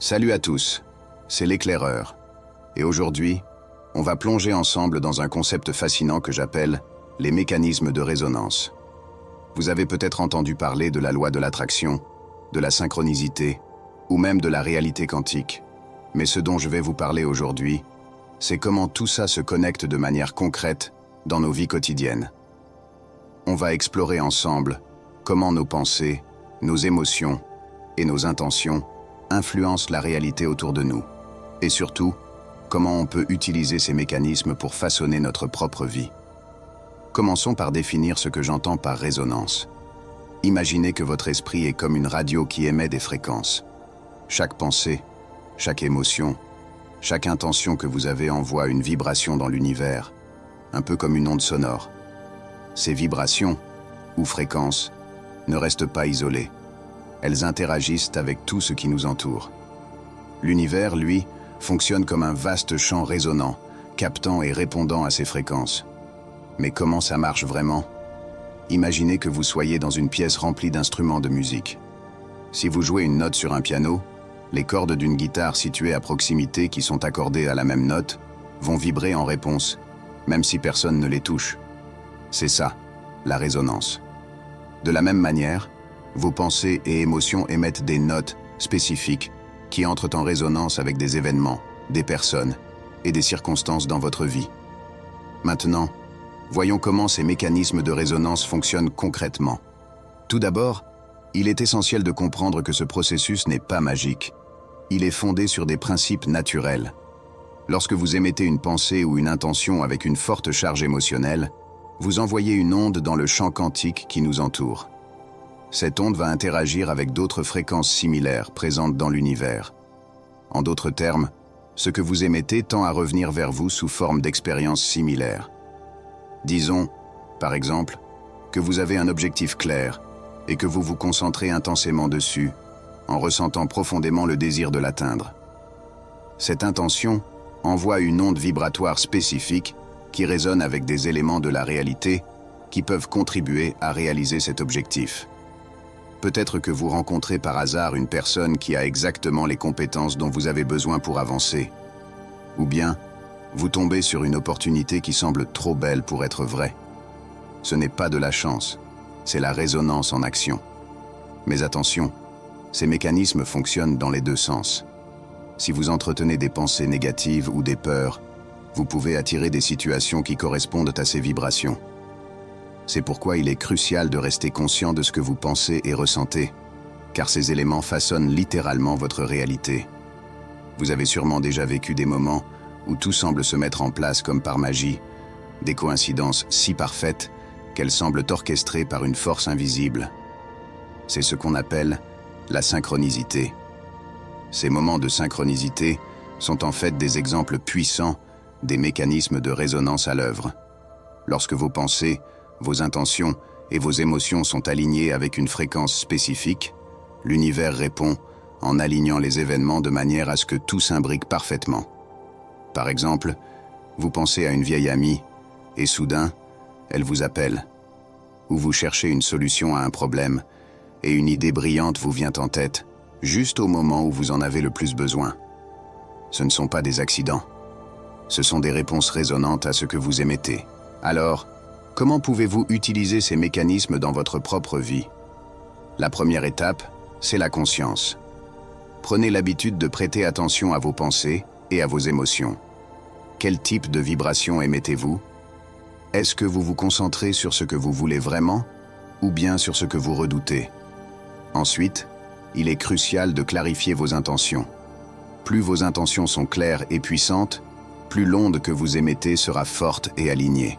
Salut à tous, c'est l'éclaireur. Et aujourd'hui, on va plonger ensemble dans un concept fascinant que j'appelle les mécanismes de résonance. Vous avez peut-être entendu parler de la loi de l'attraction, de la synchronicité, ou même de la réalité quantique. Mais ce dont je vais vous parler aujourd'hui, c'est comment tout ça se connecte de manière concrète dans nos vies quotidiennes. On va explorer ensemble comment nos pensées, nos émotions et nos intentions influencent la réalité autour de nous. Et surtout, comment on peut utiliser ces mécanismes pour façonner notre propre vie. Commençons par définir ce que j'entends par résonance. Imaginez que votre esprit est comme une radio qui émet des fréquences. Chaque pensée, chaque émotion, chaque intention que vous avez envoie une vibration dans l'univers, un peu comme une onde sonore. Ces vibrations, ou fréquences, ne restent pas isolées. Elles interagissent avec tout ce qui nous entoure. L'univers, lui, fonctionne comme un vaste champ résonnant, captant et répondant à ces fréquences. Mais comment ça marche vraiment? Imaginez que vous soyez dans une pièce remplie d'instruments de musique. Si vous jouez une note sur un piano, les cordes d'une guitare située à proximité qui sont accordées à la même note vont vibrer en réponse, même si personne ne les touche. C'est ça, la résonance. De la même manière, vos pensées et émotions émettent des notes spécifiques qui entrent en résonance avec des événements, des personnes et des circonstances dans votre vie. Maintenant, voyons comment ces mécanismes de résonance fonctionnent concrètement. Tout d'abord, il est essentiel de comprendre que ce processus n'est pas magique. Il est fondé sur des principes naturels. Lorsque vous émettez une pensée ou une intention avec une forte charge émotionnelle, vous envoyez une onde dans le champ quantique qui nous entoure. Cette onde va interagir avec d'autres fréquences similaires présentes dans l'univers. En d'autres termes, ce que vous émettez tend à revenir vers vous sous forme d'expériences similaires. Disons, par exemple, que vous avez un objectif clair et que vous vous concentrez intensément dessus, en ressentant profondément le désir de l'atteindre. Cette intention envoie une onde vibratoire spécifique qui résonne avec des éléments de la réalité qui peuvent contribuer à réaliser cet objectif. Peut-être que vous rencontrez par hasard une personne qui a exactement les compétences dont vous avez besoin pour avancer. Ou bien, vous tombez sur une opportunité qui semble trop belle pour être vraie. Ce n'est pas de la chance, c'est la résonance en action. Mais attention, ces mécanismes fonctionnent dans les deux sens. Si vous entretenez des pensées négatives ou des peurs, vous pouvez attirer des situations qui correspondent à ces vibrations. C'est pourquoi il est crucial de rester conscient de ce que vous pensez et ressentez, car ces éléments façonnent littéralement votre réalité. Vous avez sûrement déjà vécu des moments où tout semble se mettre en place comme par magie, des coïncidences si parfaites qu'elles semblent orchestrées par une force invisible. C'est ce qu'on appelle la synchronicité. Ces moments de synchronicité sont en fait des exemples puissants des mécanismes de résonance à l'œuvre. Lorsque vos pensées, vos intentions et vos émotions sont alignées avec une fréquence spécifique, l'univers répond en alignant les événements de manière à ce que tout s'imbrique parfaitement. Par exemple, vous pensez à une vieille amie et soudain, elle vous appelle. Ou vous cherchez une solution à un problème et une idée brillante vous vient en tête, juste au moment où vous en avez le plus besoin. Ce ne sont pas des accidents. Ce sont des réponses résonantes à ce que vous émettez. Alors, comment pouvez-vous utiliser ces mécanismes dans votre propre vie? La première étape, c'est la conscience. Prenez l'habitude de prêter attention à vos pensées et à vos émotions. Quel type de vibration émettez-vous? Est-ce que vous vous concentrez sur ce que vous voulez vraiment ou bien sur ce que vous redoutez? Ensuite, il est crucial de clarifier vos intentions. Plus vos intentions sont claires et puissantes, plus l'onde que vous émettez sera forte et alignée.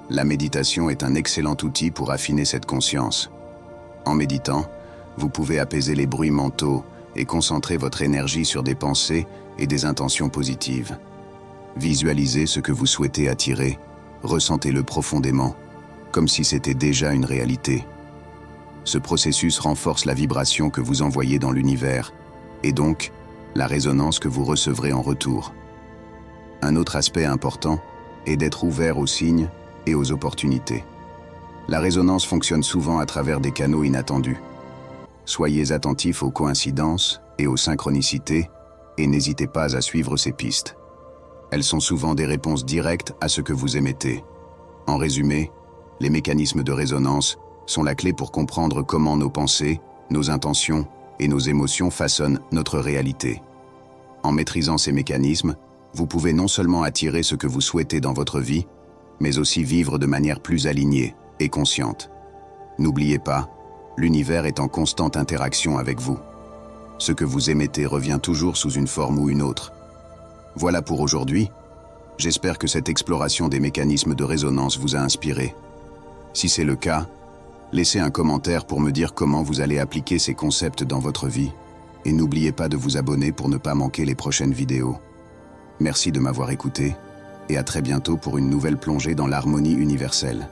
La méditation est un excellent outil pour affiner cette conscience. En méditant, vous pouvez apaiser les bruits mentaux et concentrer votre énergie sur des pensées et des intentions positives. Visualisez ce que vous souhaitez attirer, ressentez-le profondément, comme si c'était déjà une réalité. Ce processus renforce la vibration que vous envoyez dans l'univers, et donc la résonance que vous recevrez en retour. Un autre aspect important est d'être ouvert aux signes et aux opportunités. La résonance fonctionne souvent à travers des canaux inattendus. Soyez attentifs aux coïncidences et aux synchronicités et n'hésitez pas à suivre ces pistes. Elles sont souvent des réponses directes à ce que vous émettez. En résumé, les mécanismes de résonance sont la clé pour comprendre comment nos pensées, nos intentions et nos émotions façonnent notre réalité. En maîtrisant ces mécanismes, vous pouvez non seulement attirer ce que vous souhaitez dans votre vie, mais aussi vivre de manière plus alignée et consciente. N'oubliez pas, l'univers est en constante interaction avec vous. Ce que vous émettez revient toujours sous une forme ou une autre. Voilà pour aujourd'hui. J'espère que cette exploration des mécanismes de résonance vous a inspiré. Si c'est le cas, laissez un commentaire pour me dire comment vous allez appliquer ces concepts dans votre vie. Et n'oubliez pas de vous abonner pour ne pas manquer les prochaines vidéos. Merci de m'avoir écouté, et à très bientôt pour une nouvelle plongée dans l'harmonie universelle.